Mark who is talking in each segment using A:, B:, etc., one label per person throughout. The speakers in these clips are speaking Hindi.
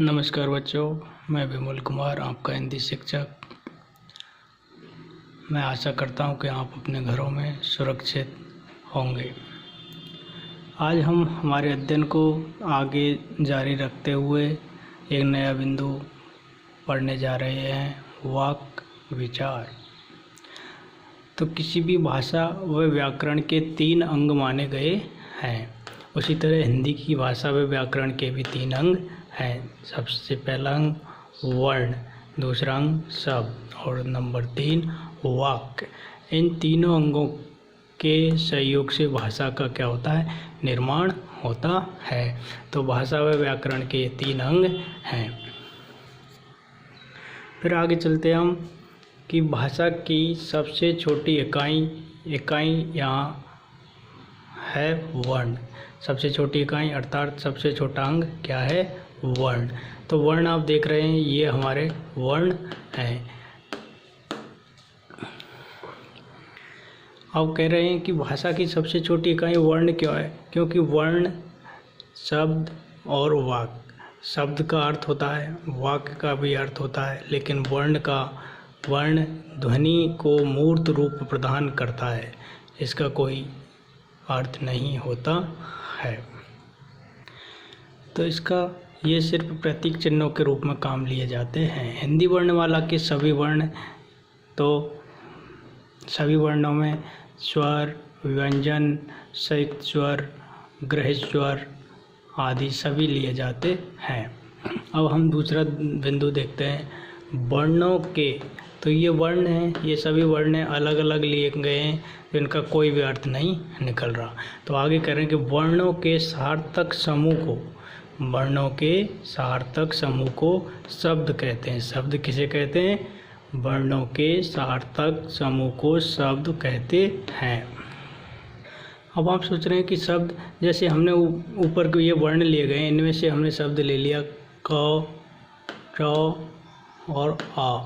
A: नमस्कार बच्चों, मैं विमल कुमार आपका हिंदी शिक्षक। मैं आशा करता हूं कि आप अपने घरों में सुरक्षित होंगे। आज हम हमारे अध्ययन को आगे जारी रखते हुए एक नया बिंदु पढ़ने जा रहे हैं, वाक विचार। तो किसी भी भाषा व व्याकरण के 3 अंग माने गए हैं। उसी तरह हिंदी की भाषा व व्याकरण के भी 3 अंग हैं। सबसे पहला अंग वर्ण, दूसरा अंग शब्द और नंबर 3 वाक्य। इन तीनों अंगों के सहयोग से भाषा का क्या होता है, निर्माण होता है। तो भाषा व व्याकरण के 3 अंग हैं। फिर आगे चलते हम कि भाषा की सबसे छोटी इकाई यहाँ है वर्ण। सबसे छोटी इकाई अर्थात सबसे छोटा अंग क्या है, वर्ण। तो वर्ण आप देख रहे हैं, ये हमारे वर्ण हैं। अब कह रहे हैं कि भाषा की सबसे छोटी इकाई वर्ण क्यों है, क्योंकि वर्ण शब्द और वाक्य, शब्द का अर्थ होता है, वाक्य का भी अर्थ होता है, लेकिन वर्ण ध्वनि को मूर्त रूप प्रदान करता है, इसका कोई अर्थ नहीं होता है। तो इसका ये सिर्फ प्रतीक चिन्हों के रूप में काम लिए जाते हैं। हिंदी वर्णमाला के सभी वर्णों में स्वर, व्यंजन, संयुक्त स्वर, ग्रहित स्वर आदि सभी लिए जाते हैं। अब हम दूसरा बिंदु देखते हैं वर्णों के। तो ये वर्ण हैं, ये सभी वर्ण अलग अलग लिए गए हैं, तो इनका कोई भी अर्थ नहीं निकल रहा। तो आगे कह रहे हैं कि वर्णों के सार्थक समूह को शब्द कहते हैं। शब्द किसे कहते हैं, वर्णों के सार्थक समूह को शब्द कहते हैं। अब आप सोच रहे हैं कि शब्द, जैसे हमने ऊपर को ये वर्ण लिए गए, इनमें से हमने शब्द ले लिया क, च और आ,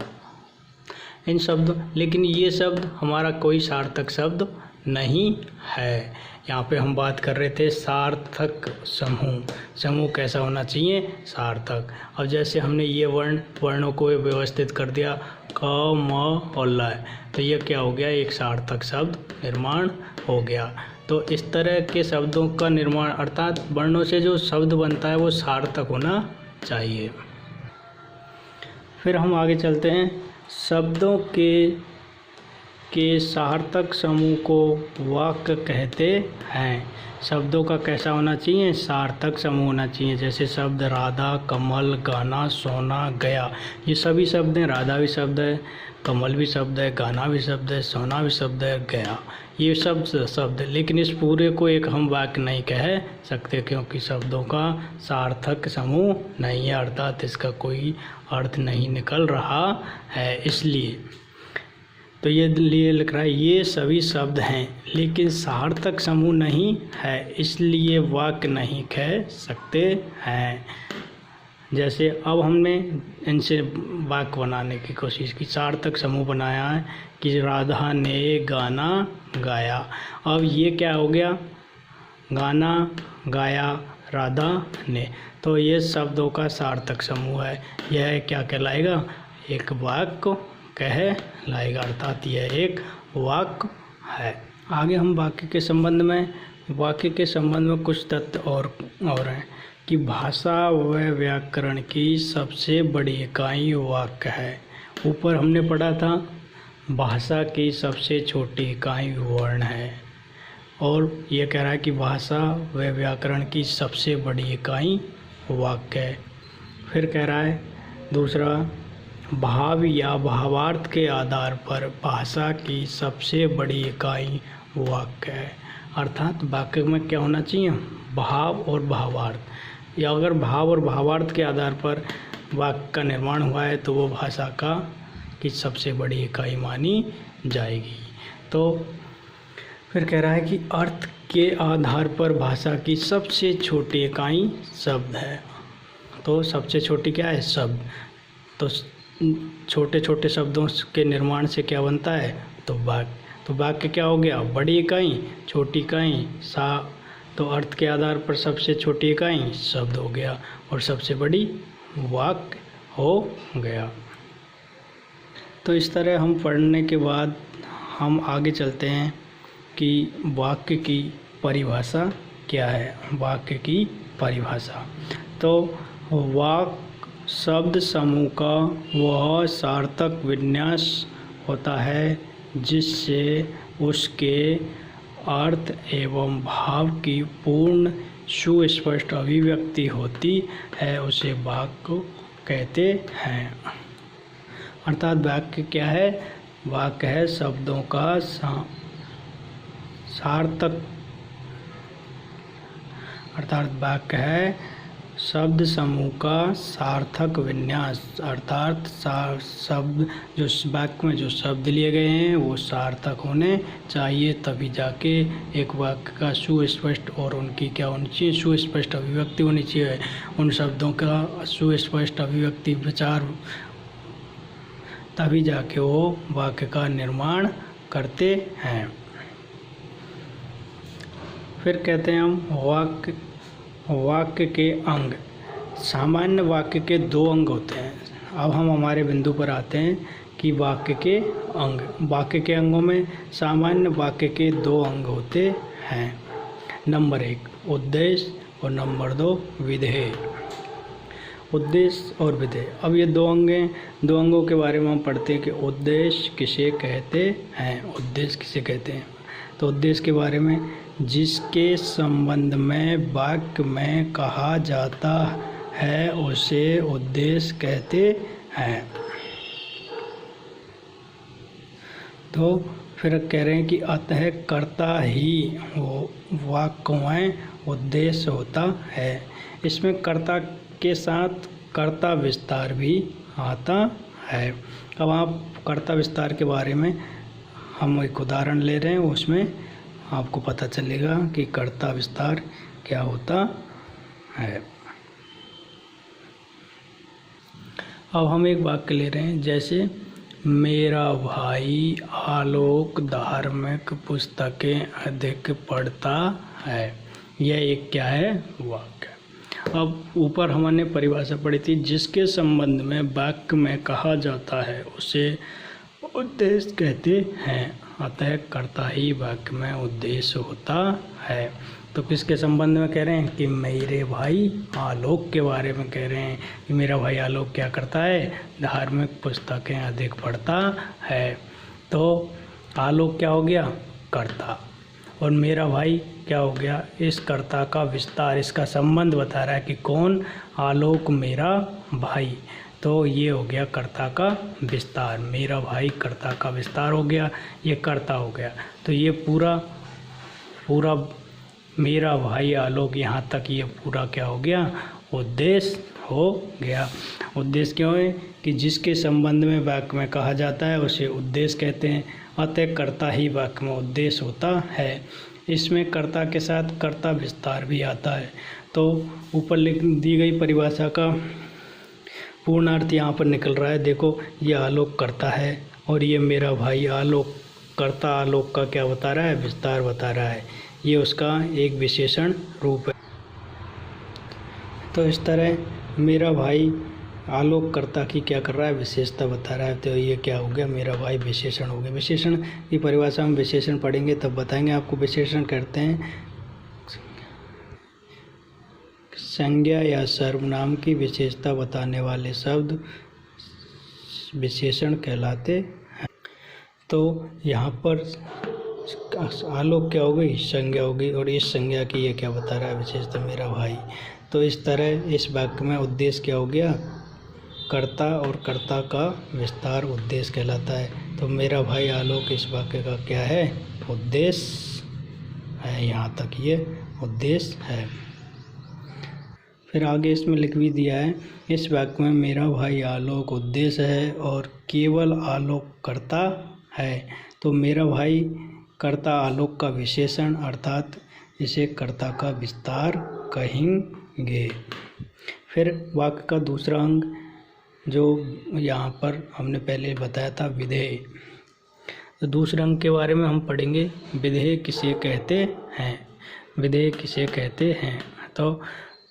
A: इन शब्द, लेकिन ये शब्द हमारा कोई सार्थक शब्द नहीं है। यहाँ पे हम बात कर रहे थे सार्थक समूह कैसा होना चाहिए, सार्थक। अब जैसे हमने ये वर्णों को व्यवस्थित कर दिया क, म और ल, तो ये क्या हो गया, एक सार्थक शब्द निर्माण हो गया। तो इस तरह के शब्दों का निर्माण, अर्थात वर्णों से जो शब्द बनता है वो सार्थक होना चाहिए। फिर हम आगे चलते हैं, शब्दों के सार्थक समूह को वाक्य कहते हैं। शब्दों का कैसा होना चाहिए, सार्थक समूह होना चाहिए। जैसे शब्द राधा, कमल, गाना, सोना, गया, ये सभी शब्द हैं। राधा भी शब्द है, कमल भी शब्द है, गाना भी शब्द है, सोना भी शब्द है, गया, ये सब शब्द। लेकिन इस पूरे को एक हम वाक्य नहीं कह सकते, क्योंकि शब्दों का सार्थक समूह नहीं है, अर्थात इसका कोई अर्थ नहीं निकल रहा है। इसलिए तो ये लिए लिख रहा है, ये सभी शब्द हैं लेकिन सार्थक समूह नहीं है, इसलिए वाक्य नहीं कह सकते हैं। जैसे अब हमने इनसे वाक्य बनाने की कोशिश की, सार्थक समूह बनाया है कि राधा ने गाना गाया। अब ये क्या हो गया, गाना गाया राधा ने, तो ये शब्दों का सार्थक समूह है। यह क्या कहलाएगा, एक वाक्य कहलाएगा, अर्थात यह एक वाक्य है। आगे हम वाक्य के संबंध में कुछ तथ्य और हैं कि भाषा व व्याकरण की सबसे बड़ी इकाई वाक्य है। ऊपर हमने पढ़ा था भाषा की सबसे छोटी इकाई वर्ण है, और ये कह रहा है कि भाषा व व्याकरण की सबसे बड़ी इकाई वाक्य है। फिर कह रहा है दूसरा, भाव या भावार्थ के आधार पर भाषा की सबसे बड़ी इकाई वाक्य है। अर्थात वाक्य में क्या होना चाहिए, भाव और भावार्थ, या अगर भाव और भावार्थ के आधार पर वाक्य का निर्माण हुआ है तो वो भाषा की सबसे बड़ी इकाई मानी जाएगी। तो फिर कह रहा है कि अर्थ के आधार पर भाषा की सबसे छोटी इकाई शब्द है। तो सबसे छोटी क्या है, शब्द। तो छोटे छोटे शब्दों के निर्माण से क्या बनता है, तो वाक्य। तो वाक्य क्या हो गया, बड़ी इकाई, छोटी इकाई तो अर्थ के आधार पर सबसे छोटी इकाई शब्द हो गया और सबसे बड़ी वाक्य हो गया। तो इस तरह हम पढ़ने के बाद हम आगे चलते हैं कि वाक्य की परिभाषा क्या है। वाक्य की परिभाषा, तो वाक्य शब्द समूह का वह सार्थक विन्यास होता है जिससे उसके अर्थ एवं भाव की पूर्ण सुस्पष्ट अभिव्यक्ति होती है, उसे वाक्य कहते हैं। अर्थात वाक्य क्या है? वाक्य है शब्दों का सार्थक, अर्थात वाक्य है शब्द समूह का सार्थक विन्यास। अर्थात शब्द जो वाक्य में जो शब्द लिए गए हैं वो सार्थक होने चाहिए, तभी जाके एक वाक्य का सुस्पष्ट और उनकी क्या होनी चाहिए? सुस्पष्ट अभिव्यक्ति होनी चाहिए। उन शब्दों का सुस्पष्ट अभिव्यक्ति विचार, तभी जाके वो वाक्य का निर्माण करते हैं। फिर कहते हैं हम वाक्य के अंग। सामान्य वाक्य के 2 अंग होते हैं। अब हम हमारे बिंदु पर आते हैं कि वाक्य के अंग। वाक्य के अंगों में सामान्य वाक्य के 2 अंग होते हैं। नंबर 1 उद्देश्य और नंबर 2 विधेय। उद्देश्य और विधेय, अब ये 2 अंग हैं। 2 अंगों के बारे में हम पढ़ते हैं कि उद्देश्य किसे कहते हैं। उद्देश्य किसे कहते हैं? तो उद्देश्य के बारे में, जिसके संबंध में वाक्य में कहा जाता है उसे उद्देश्य कहते हैं। तो फिर कह रहे हैं कि अतः कर्ता ही वो वाक्य में उद्देश्य होता है। इसमें कर्ता के साथ कर्ता विस्तार भी आता है। अब आप कर्ता विस्तार के बारे में हम एक उदाहरण ले रहे हैं, उसमें आपको पता चलेगा कि कर्ता विस्तार क्या होता है। अब हम एक वाक्य ले रहे हैं, जैसे मेरा भाई आलोक धार्मिक पुस्तकें अधिक पढ़ता है। यह एक क्या है? वाक्य। अब ऊपर हमने परिभाषा पढ़ी थी, जिसके संबंध में वाक्य में कहा जाता है उसे उद्देश्य कहते हैं। अतः कर्ता ही वाक्य में उद्देश्य होता है। तो किसके संबंध में कह रहे हैं? कि मेरे भाई आलोक के बारे में कह रहे हैं कि मेरा भाई आलोक क्या करता है? धार्मिक पुस्तकें अधिक पढ़ता है। तो आलोक क्या हो गया? कर्ता, और मेरा भाई क्या हो गया? इस कर्ता का विस्तार, इसका संबंध बता रहा है कि कौन? आलोक मेरा भाई। तो ये हो गया कर्ता का विस्तार। मेरा भाई कर्ता का विस्तार हो गया, ये कर्ता हो गया। तो ये पूरा मेरा भाई आलोक, यहाँ तक ये पूरा क्या हो गया? उद्देश्य हो गया। उद्देश्य क्यों है? कि जिसके संबंध में वाक्य में कहा जाता है उसे उद्देश्य कहते हैं। अतः कर्ता ही वाक्य में उद्देश्य होता है। इसमें कर्ता के साथ कर्ता विस्तार भी आता है। तो ऊपर दी गई परिभाषा का पूर्ण अर्थ यहाँ पर निकल रहा है। देखो, ये आलोक करता है और ये मेरा भाई आलोक कर्ता आलोक का क्या बता रहा है? विस्तार बता रहा है। ये उसका एक विशेषण रूप है। तो इस तरह मेरा भाई आलोक कर्ता की क्या कर रहा है? विशेषता बता रहा है। तो ये क्या हो गया? मेरा भाई विशेषण हो गया। विशेषण की परिभाषा में विशेषण पढ़ेंगे तब बताएंगे आपको। विशेषण कहते हैं संज्ञा या सर्वनाम की विशेषता बताने वाले शब्द विशेषण कहलाते हैं। तो यहाँ पर आलोक क्या हो गई? संज्ञा हो गई, और इस संज्ञा की ये क्या बता रहा है? विशेषता मेरा भाई। तो इस तरह इस वाक्य में उद्देश्य क्या हो गया? कर्ता, और कर्ता का विस्तार उद्देश्य कहलाता है। तो मेरा भाई आलोक इस वाक्य का क्या है? उद्देश्य है। यहाँ तक ये उद्देश्य है। फिर आगे इसमें लिख भी दिया है, इस वाक्य में मेरा भाई आलोक उद्देश्य है और केवल आलोक कर्ता है। तो मेरा भाई कर्ता आलोक का विशेषण, अर्थात इसे कर्ता का विस्तार कहेंगे। फिर वाक्य का दूसरा अंग जो यहाँ पर हमने पहले बताया था, विधेय। तो दूसरे अंग के बारे में हम पढ़ेंगे। विधेय किसे कहते हैं? विधेय किसे कहते हैं? तो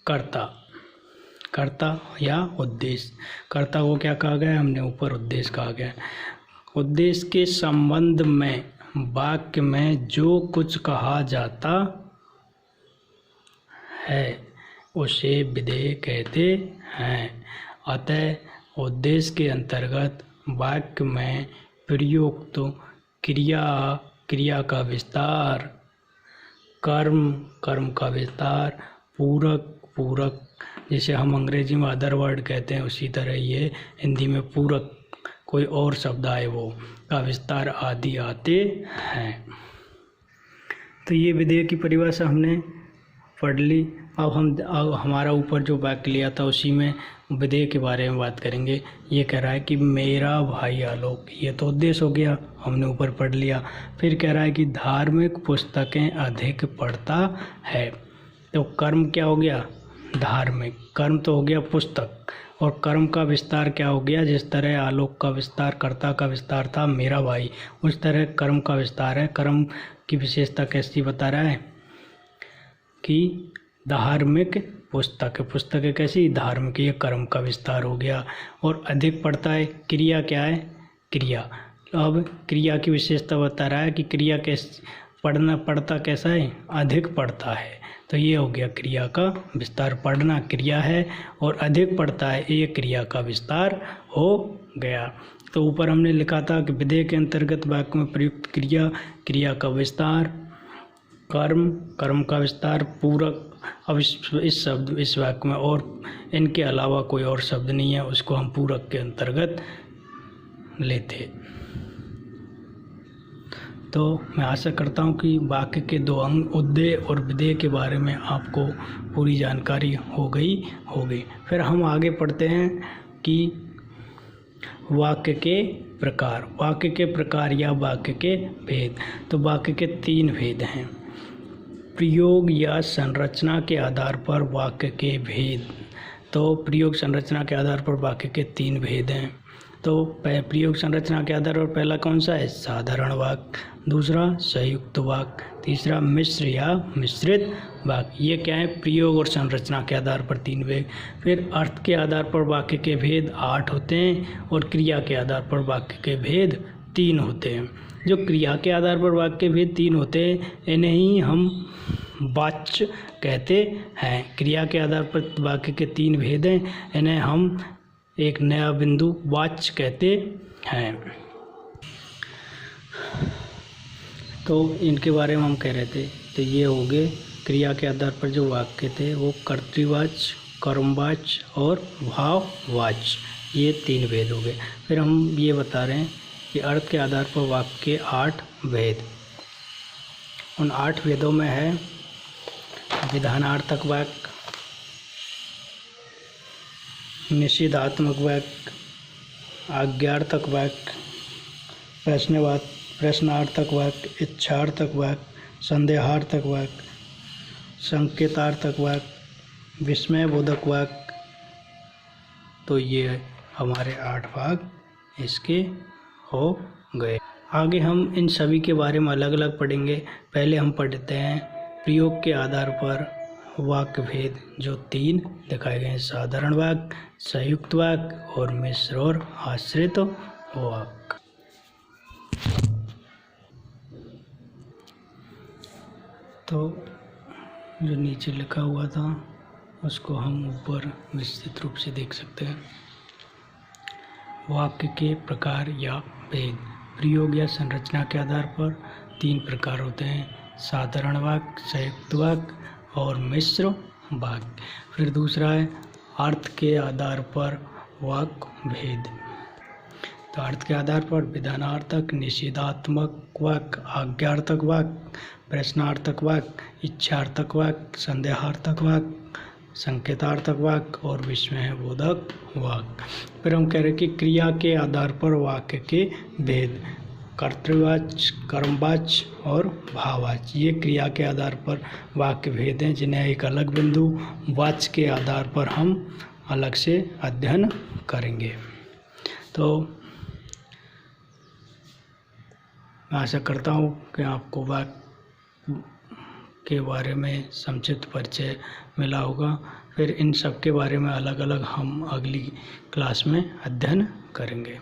A: कर्ता। कर्ता या उद्देश्य। कर्ता को क्या कहा गया है? हमने ऊपर उद्देश्य कहा गया है। उद्देश्य के संबंध में वाक्य में जो कुछ कहा जाता है उसे विधेय कहते हैं। अतः उद्देश्य के अंतर्गत वाक्य में प्रयुक्त क्रिया का विस्तार, कर्म का विस्तार, पूरक जैसे हम अंग्रेजी में अदर वर्ड कहते हैं उसी तरह ये हिंदी में पूरक कोई और शब्द आए वो का विस्तार आदि आते हैं। तो ये विधेय की परिभाषा हमने पढ़ ली। अब हमारा ऊपर जो वाक्य लिया था उसी में विधेय के बारे में बात करेंगे। ये कह रहा है कि मेरा भाई आलोक, ये तो उद्देश्य हो गया, हमने ऊपर पढ़ लिया। फिर कह रहा है कि धार्मिक पुस्तकें अधिक पढ़ता है। तो कर्म क्या हो गया? धार्मिक। कर्म तो हो गया पुस्तक, और कर्म का विस्तार क्या हो गया? जिस तरह आलोक का विस्तार, कर्ता का विस्तार था मेरा भाई, उस तरह कर्म का विस्तार है। कर्म की विशेषता कैसी बता रहा है कि धार्मिक पुस्तक कैसी? धार्मिक। ये कर्म का विस्तार हो गया। और अधिक पढ़ता है, क्रिया क्या है? क्रिया। अब क्रिया की विशेषता बता रहा है कि क्रिया कैसे पढ़ता कैसा है? अधिक पढ़ता है। तो ये हो गया क्रिया का विस्तार। पढ़ना क्रिया है और अधिक पढ़ता है, ये क्रिया का विस्तार हो गया। तो ऊपर हमने लिखा था कि विधेय के अंतर्गत वाक्य में प्रयुक्त क्रिया का विस्तार, कर्म का विस्तार, पूरक। अब इस वाक्य में और इनके अलावा कोई और शब्द नहीं है, उसको हम पूरक के अंतर्गत लेते। तो मैं आशा करता हूँ कि वाक्य के दो अंग उद्देश्य और विधेय के बारे में आपको पूरी जानकारी हो गई। फिर हम आगे पढ़ते हैं कि वाक्य के प्रकार या वाक्य के भेद। तो वाक्य के 3 भेद हैं। प्रयोग या संरचना के आधार पर वाक्य के भेद। तो प्रयोग संरचना के आधार पर वाक्य के 3 भेद हैं। तो प्रयोग संरचना के आधार पर पहला कौन सा है? साधारण वाक्य, दूसरा संयुक्त वाक्य, तीसरा मिश्र या मिश्रित वाक्य। ये क्या है? प्रयोग और संरचना के आधार पर 3 भेद। फिर अर्थ के आधार पर वाक्य के भेद 8 होते हैं और क्रिया के आधार पर वाक्य के भेद 3 होते हैं। जो क्रिया के आधार पर वाक्य के भेद 3 होते हैं, इन्हें ही हम वाच्य कहते हैं। क्रिया के आधार पर वाक्य के 3 भेद हैं, इन्हें हम एक नया बिंदु वाच्य कहते हैं। तो इनके बारे में हम कह रहे थे। तो ये हो गए क्रिया के आधार पर जो वाक्य थे वो कर्तृवाच्य, कर्मवाच्य और भाववाच्य, ये 3 भेद हो गए। फिर हम ये बता रहे हैं कि अर्थ के आधार पर वाक्य के 8 भेद। उन 8 भेदों में है विधानार्थक वाक्य, निषेधात्मक वाक्य, आज्ञार्थक वाक्य, प्रश्नार्थक वाक्य, इच्छार्थक वाक्य, संदेहार्थक वाक्य, संकेतार्थक वाक्य, विस्मयबोधक वाक्य। तो ये हमारे 8 भाग इसके हो गए। आगे हम इन सभी के बारे में अलग अलग पढ़ेंगे। पहले हम पढ़ते हैं प्रयोग के आधार पर वाक्य भेद जो 3 दिखाए गए हैं: साधारण वाक्य, संयुक्त वाक्य और मिश्र और आश्रित वाक्य। तो जो नीचे लिखा हुआ था उसको हम ऊपर विस्तृत रूप से देख सकते हैं। वाक्य के प्रकार या भेद। प्रयोग या संरचना के आधार पर 3 प्रकार होते हैं: साधारण वाक्य, संयुक्त वाक्य और मिश्र वाक्य। फिर दूसरा है अर्थ के आधार पर वाक्य भेद। तो अर्थ के आधार पर विधानार्थक, निषेधात्मक वाक्य, आज्ञार्थक वाक्य, प्रश्नार्थक वाक्य, इच्छार्थक वाक्य, संदेहार्थक वाक्य, संकेतार्थक वाक्य और विस्मयबोधक वाक्य। फिर हम कह रहे हैं कि क्रिया के आधार पर वाक्य के भेद: कर्तृवाच्य, कर्मवाच्य और भाववाच्य। ये क्रिया के आधार पर वाक्य भेद हैं जिन्हें एक अलग बिंदु वाच्य के आधार पर हम अलग से अध्ययन करेंगे। तो मैं आशा करता हूँ कि आपको वाक्य के बारे में संक्षिप्त परिचय मिला होगा। फिर इन सब के बारे में अलग अलग हम अगली क्लास में अध्ययन करेंगे।